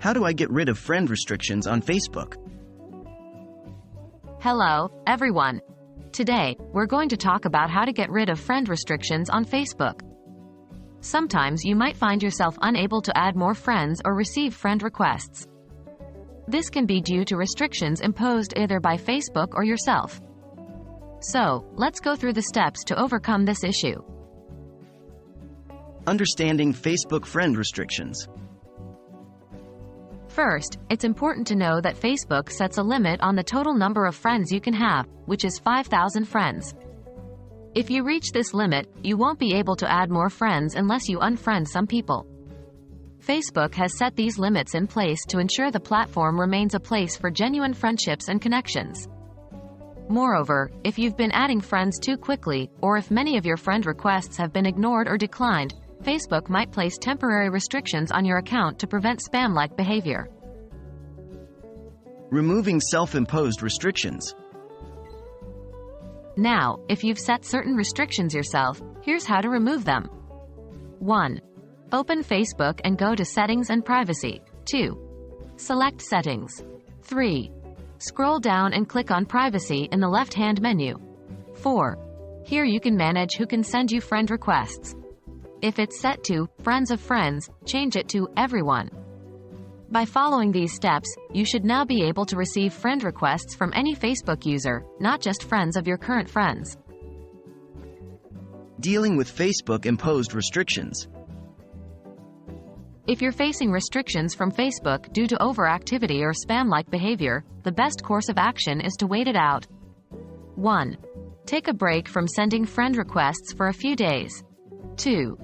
How do I get rid of friend restrictions on Facebook? Hello, everyone. Today, we're going to talk about how to get rid of friend restrictions on Facebook. Sometimes you might find yourself unable to add more friends or receive friend requests. This can be due to restrictions imposed either by Facebook or yourself. So, let's go through the steps to overcome this issue. Understanding Facebook friend restrictions. First, it's important to know that Facebook sets a limit on the total number of friends you can have, which is 5,000 friends. If you reach this limit, you won't be able to add more friends unless you unfriend some people. Facebook has set these limits in place to ensure the platform remains a place for genuine friendships and connections. Moreover, if you've been adding friends too quickly, or if many of your friend requests have been ignored or declined, Facebook might place temporary restrictions on your account to prevent spam-like behavior. Removing self-imposed restrictions. Now, if you've set certain restrictions yourself, here's how to remove them. 1. Open Facebook and go to Settings and Privacy. 2. Select Settings. 3. Scroll down and click on Privacy in the left-hand menu. 4. Here you can manage who can send you friend requests. If it's set to Friends of Friends, change it to Everyone. By following these steps, you should now be able to receive friend requests from any Facebook user, not just friends of your current friends. Dealing with Facebook-imposed restrictions. If you're facing restrictions from Facebook due to overactivity or spam-like behavior, the best course of action is to wait it out. 1. Take a break from sending friend requests for a few days. 2.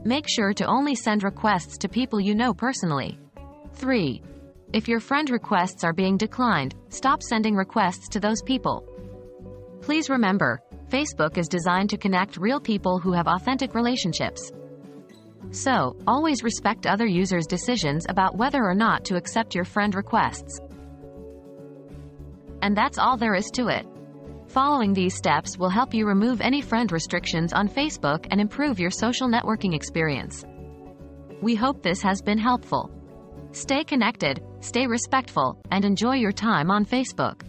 Make sure to only send requests to people you know personally. 3. If your friend requests are being declined, stop sending requests to those people. Please remember, Facebook is designed to connect real people who have authentic relationships. So, always respect other users' decisions about whether or not to accept your friend requests. And that's all there is to it. Following these steps will help you remove any friend restrictions on Facebook and improve your social networking experience. We hope this has been helpful. Stay connected, stay respectful, and enjoy your time on Facebook.